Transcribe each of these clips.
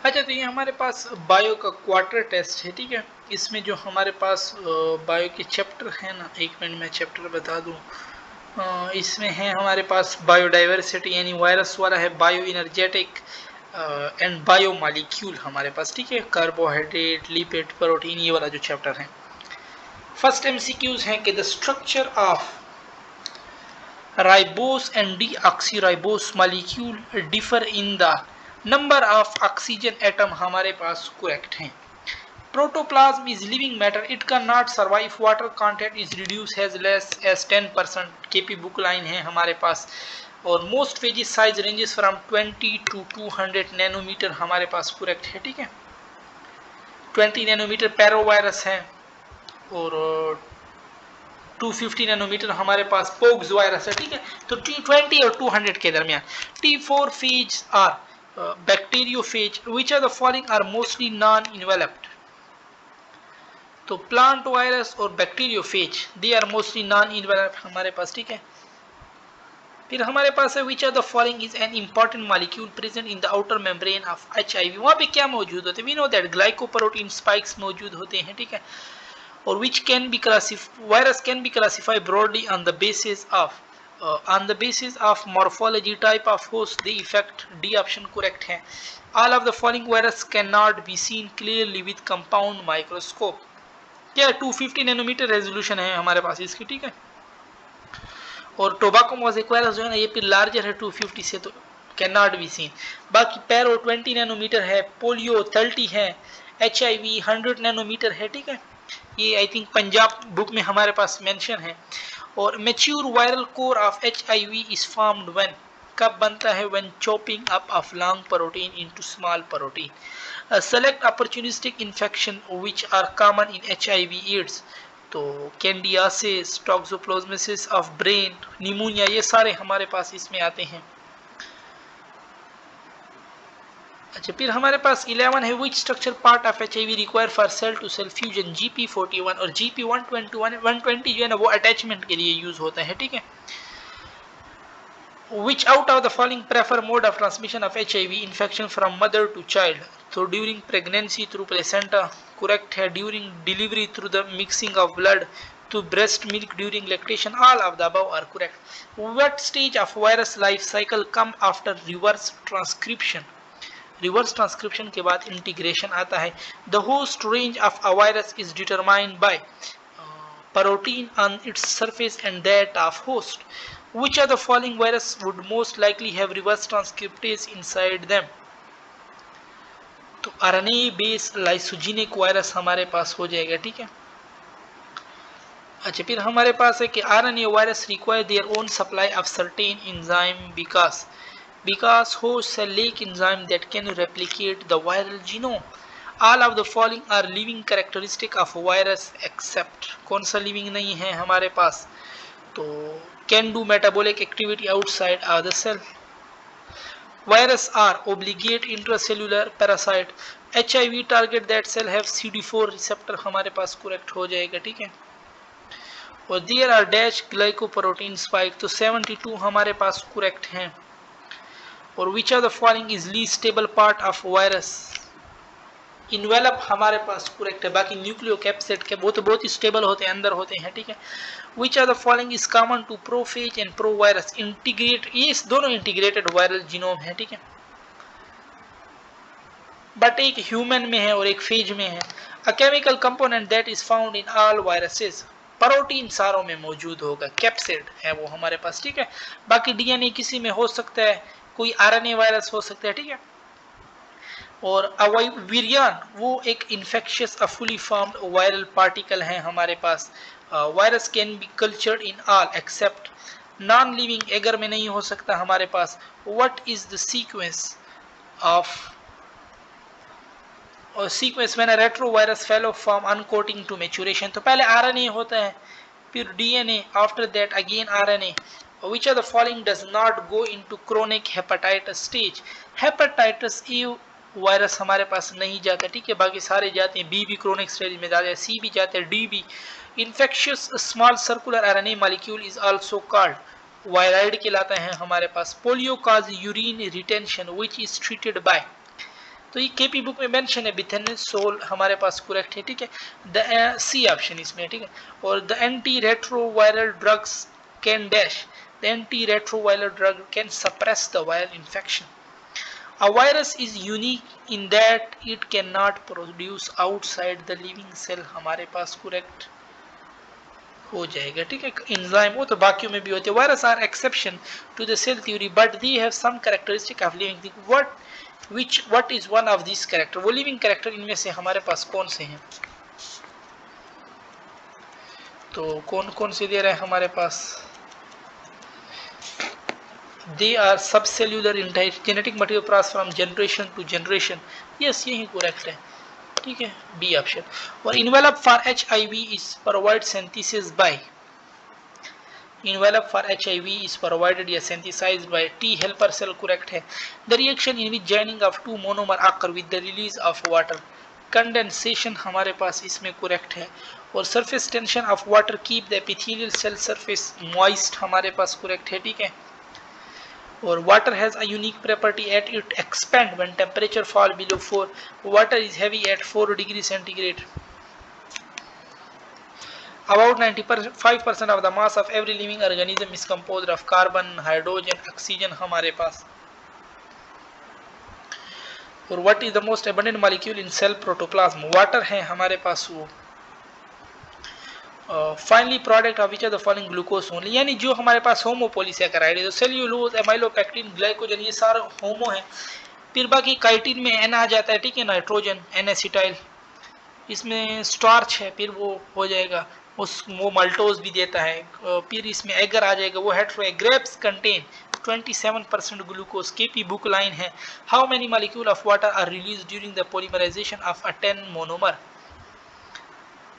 अच्छा, तो ये हमारे पास बायो का क्वार्टर टेस्ट है, ठीक है। इसमें जो हमारे पास बायो के चैप्टर है ना, एक मिनट में चैप्टर बता दूं। इसमें है हमारे पास बायोडाइवर्सिटी यानी वायरस वाला है, bio energetic and bio molecule हमारे पास, ठीक है। कार्बोहाइड्रेट, लिपिड, प्रोटीन, ये वाला जो चैप्टर है। फर्स्ट एमसीक्यूज है कि the structure of ribose and deoxyribose molecule differ in the number of oxygen atom हमारे पास करेक्ट हैं। Protoplasm is living matter. It cannot survive. Water content is reduced as less as 10%. KP book line है हमारे पास। और most phages size ranges from 20 to 200 nanometre हमारे पास correct है, ठीक है। 20 नैनोमीटर पैरोवायरस है और 250 नैनोमीटर हमारे पास पोग्स वायरस है, ठीक है। तो 20 और 200 के दरमियान। T4 phage are bacteriophage. Which of the following are mostly non-enveloped? तो प्लांट वायरस और bacteriophage they are mostly non enveloped हमारे पास, ठीक है। फिर हमारे पास है which are the following is an important molecule present in the outer membrane of HIV। वहां पे क्या मौजूद होते हैं? We know that glycoprotein spikes मौजूद होते हैं, ठीक है। और which can be virus can be classified broadly on the basis of morphology type of host the effect. D option correct है। All of the following virus can not be seen clearly with compound microscope. क्या 250 nanometre resolution है हमारे पास इसकी, ठीक है। और tobacco mosaic virus जो है ना, ये फिर लार्जर है 250 से, तो कैन नॉट बी सीन। बाकी पैरो 20 नैनोमीटर है, पोलियो 30 है, HIV 100 नैनोमीटर है, ठीक है। ये आई थिंक पंजाब बुक में हमारे पास मेंशन है। और mature viral core of HIV is formed when, कब बनता है? When chopping up of long protein into small protein. Select opportunistic infection which are common in HIV AIDS. तो candidiasis, toxoplasmosis of brain, pneumonia, ये सारे हमारे पास इसमें आते हैं। अच्छा, फिर हमारे पास 11 है which structure part of HIV require for cell to cell fusion. GP41 और GP120 जो है ना, वो अटैचमेंट के लिए यूज होता है, ठीक है। Which out of the following prefer mode of transmission of HIV infection from mother to child? So during pregnancy through placenta, correct है। During delivery through the mixing of blood, to breast milk during lactation, all of the above are correct. What stage of virus life cycle come after reverse transcription? Reverse transcription के बाद integration आता है। The host range of a virus is determined by protein on its surface and that of host. Which of the following virus would most likely have reverse transcriptase inside them? तो RNA based lysogenic virus हमारे पास हो जाएगा, ठीक है। अच्छा, फिर हमारे पास है कि RNA virus require their own supply of certain enzyme because host cell lack enzyme that can replicate the viral genome. All of the following are living characteristic of virus except, कौन सा living नहीं है हमारे पास? तो can do metabolic activity outside of the cell. Virus are obligate intracellular parasite. HIV target that cell have CD4 receptor हमारे पास correct हो जाएगा, ठीक है। और there are dash glycoprotein spike, तो 72 हमारे पास correct हैं। और which are the following is least stable part of virus? Envelope हमारे पास करेक्ट है। बाकी न्यूक्लियोकैप्सिड के वो तो बहुत ही स्टेबल होते हैं, अंदर होते हैं, ठीक है। Which are the following is common to prophage and pro virus? Integrate, ये दोनों इंटीग्रेटेड वायरल जीनोम है, ठीक है। बट एक ह्यूमन में है और एक फेज में है। A chemical component that is found in all viruses, protein सारों में मौजूद होगा, कैप्सिड है वो हमारे पास, ठीक है। बाकी DNA किसी में हो सकता है, कोई RNA वायरस हो सकता है, ठीक है। और विरियन वो एक infectious fully formed viral particle है हमारे पास। Virus can be cultured in all except, non living agar में नहीं हो सकता हमारे पास। What is the sequence of sequence when a retrovirus follow from uncoating to maturation? तो पहले RNA होता है, फिर DNA, after that again RNA। Which of the following does not go into chronic hepatitis stage? Hepatitis A virus हमारे पास नहीं जाता, ठीक है। बाकी सारे जाते हैं। B भी क्रोनिक स्टेज में जाते हैं, C भी जाते हैं, D भी। Infectious small circular RNA molecule is also called viroid कहलाता है हमारे पास। Polio cause urine retention which is treated by? तो ये केपी बुक में मेंशन है बिथेनसोल हमारे पास करेक्ट है, ठीक है, द सी ऑप्शन इसमें, ठीक है। और the anti retroviral drugs can dash, the anti retroviral drug can suppress the viral infection. A virus is unique in that it cannot produce outside the living cell, हमारे पास correct हो जाएगा, ठीक है। एंजाइम वो तो बाकियों में भी होते हैं। Virus are exception to the cell theory but they have some characteristic of living thing. What is one of this character, वो लिविंग कैरेक्टर इनमें से हमारे पास कौन से हैं? तो कौन कौन से दे रहे हैं हमारे पास? They are subcellular entity, genetic material pass from generation to generation, yes यही करेक्ट है, ठीक है, बी ऑप्शन। और envelope for HIV is provide synthesis by, envelope for HIV is provided या synthesized by T helper cell, correct है। The reaction in which joining of two monomer occur with the release of water, condensation हमारे पास इसमें correct है। और surface tension of water keep the epithelial cell surface moist हमारे पास correct है, ठीक है। और water has a unique property at it expand when temperature fall below 4, water is heavy at 4 degrees centigrade। About 95% of the mass of every living organism is composed of carbon, hydrogen, oxygen हमारे पास। और what is the most abundant molecule in cell protoplasm, water है हमारे पास वो। Finally product of which of the following glucose only, यानी जो हमारे पास होमोपोलीसैकेराइड है, तो सेल्यूलोज, एमाइलोपेक्टिन, ग्लाइकोजन, ये सारा होमो है। फिर बाकी काइटिन में एन आ जाता है, ठीक है, नाइट्रोजन, एन एसिटाइल, इसमें स्टार्च है, फिर वो हो जाएगा वो माल्टोज भी देता है। फिर इसमें एगर आ जाएगा, वो hetero. Grapes contain 27% glucose. KP book line है, how many molecule of water are release during the polymerisation of a 10 monomer.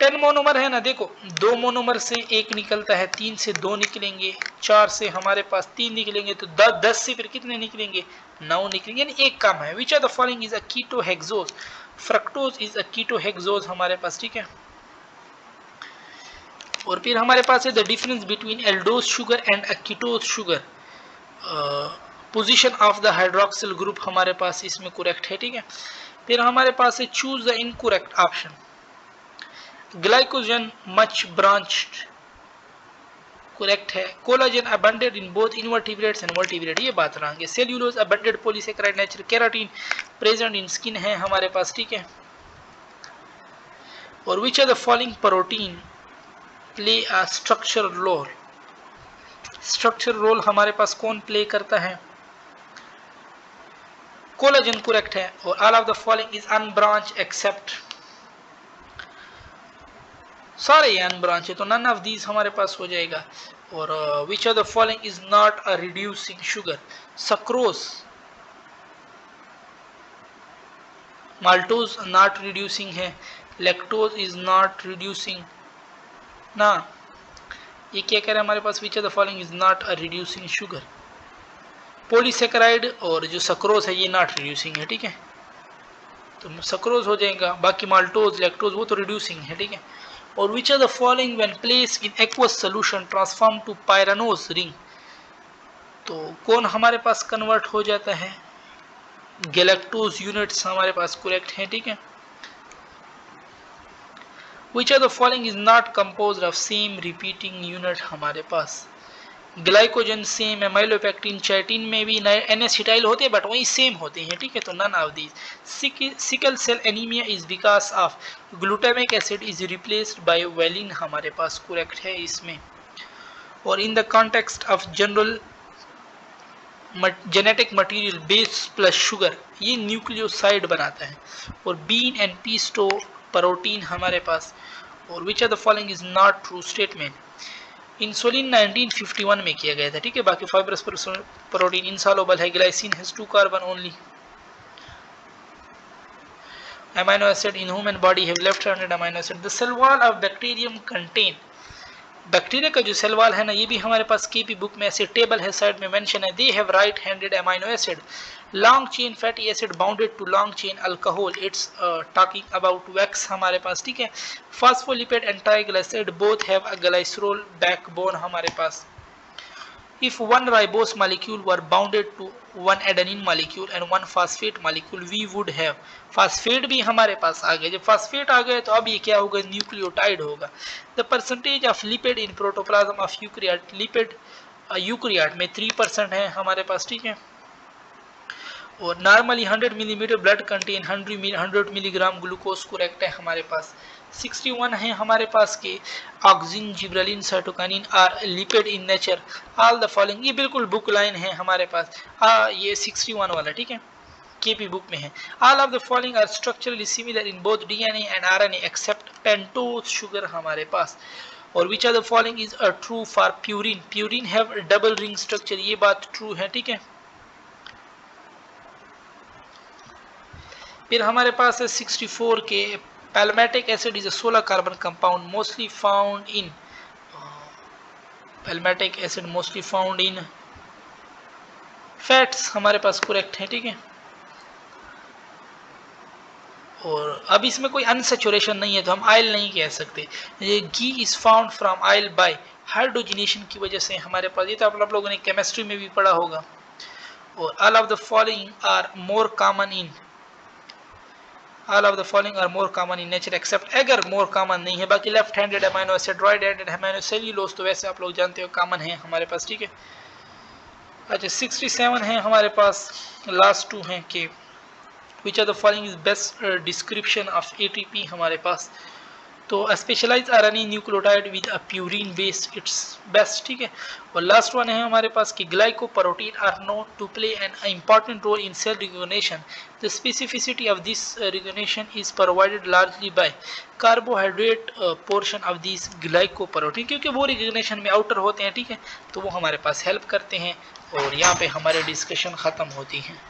10 monomer है ना, देखो 2 मोनोमर से 1 निकलता है, 3 से 2 निकलेंगे, 4 से हमारे पास 3 निकलेंगे, तो 10 से फिर कितने निकलेंगे? 9 निकलेंगे, यानी एक कम है। Which are the following is a ketohexose, fructose is a ketohexose हमारे पास, ठीक है। और फिर हमारे पास है the difference between aldose sugar and a ketose sugar, position of the hydroxyl group हमारे पास इसमें करेक्ट है, ठीक है। फिर हमारे पास है choose the incorrect option, glycogen much branched, correct है। Collagen abundant in both invertebrates and vertebrate, ये बात रहेंगे। Cellulose abundant polysaccharide nature, keratin present in skin है हमारे पास, ठीक है। और which are the following protein play a structural role, structural role हमारे पास कौन प्ले करता है? कोलाजन करेक्ट है। और all of the following is unbranched except, सारे अनब्रांच है, तो नन ऑफ दीज हमारे पास हो जाएगा। और which are the following is not a reducing sugar, sucrose, maltose not reducing है, लैक्टोज इज नॉट रिड्यूसिंग ना, ये क्या कह रहे हैं हमारे पास? Which are the following is not a reducing sugar, polysaccharide और जो सक्रोज है ये नॉट रिड्यूसिंग है, ठीक है, तो सक्रोज हो जाएगा। बाकी माल्टोज, लैक्टोज वो तो रिड्यूसिंग है, ठीक है। और which are the following when placed in aqueous solution transform to pyranose ring, तो कौन हमारे पास कन्वर्ट हो जाता है? गैलेक्टोज यूनिट्स हमारे पास करेक्ट है, ठीक है। Which are the following is not composed of same repeating unit हमारे पास, ग्लाइकोजन सेम, एमाइलोपेक्टिन, चाइटिन में भी एन-एसिटाइल होते हैं बट वही सेम होते हैं, ठीक है, तो none of these. Sickle cell anaemia is because of glutamic acid is replaced by valine हमारे पास करेक्ट है इसमें। और in the context of general genetic material base plus sugar, ये न्यूक्लियोसाइड बनाता है। और बीन एंड पी स्टो प्रोटीन हमारे पास। और which are the following is not true statement, insulin 1951 में किया गया था, ठीक है। बाकी फाइब्रस प्रोटीन इनसॉल्युबल है, glycine has 2 carbon only, amino acid in human body have left handed amino acid. The cell wall of bacterium contain, bacteria का जो सेल वॉल है ना, ये भी हमारे पास केपी बुक में ऐसे टेबल है, साइड में मेंशन है। They have right handed amino acid, long chain fatty acid bounded to long chain alcohol, it's talking about wax हमारे पास, ठीक है। Phospholipid and triglyceride both have a glycerol backbone हमारे पास। If one ribose molecule were bounded to one adenine molecule and one phosphate molecule, we would have phosphate भी हमारे पास आ गए. जब phosphate आ गए तो अब ये क्या होगा, न्यूक्लियोटाइड होगा. The percentage of lipid in protoplasm of eukaryote, lipid यूकरियाट में 3% है हमारे पास, ठीक है. और normally 100 millimetre blood contain 100 milligram glucose correct है हमारे पास. 61 है हमारे पास के auxin, gibberellin, cytokinin are lipid in nature. All the following, ये बिल्कुल बुक लाइन है हमारे पास. ये 61 वाला, ठीक है, केपी बुक में है. All of the following are structurally similar in both DNA and RNA except pentose sugar हमारे पास. और which are the following is true for purine. Purine have double ring structure, ये बात ट्रू है, ठीक है. फिर हमारे पास है 64 के palmitic acid is a 16 carbon compound mostly found in, palmitic acid mostly found in fats हमारे पास करेक्ट है, ठीक है. और अब इसमें कोई अनसेचुरेशन नहीं है तो हम आयल नहीं कह सकते. ये ghee is found from oil by hydrogenation की वजह से हमारे पास, ये तो आप लोगों ने केमिस्ट्री में भी पढ़ा होगा. और all of the following are more common in, all of the following are more common in nature except agar, more common नहीं है. बाकी left handed amino acid, right handed amino cellulose तो वैसे आप लोग जानते हो कॉमन है हमारे पास, ठीक है. अच्छा 67 है हमारे पास, लास्ट 2 हैं कि which are the following is best description of ATP हमारे पास. तो specialise RNA nucleotide with a purine base it's best, ठीक है. और लास्ट वन है हमारे पास कि glycoprotein are known to play an important role in cell recognition. The specificity of this recognition is provided largely by carbohydrate portion of this glycoprotein, क्योंकि वो recognition में आउटर होते हैं, ठीक है, तो वो हमारे पास हेल्प करते हैं. और यहाँ पे हमारी डिस्कशन ख़त्म होती है.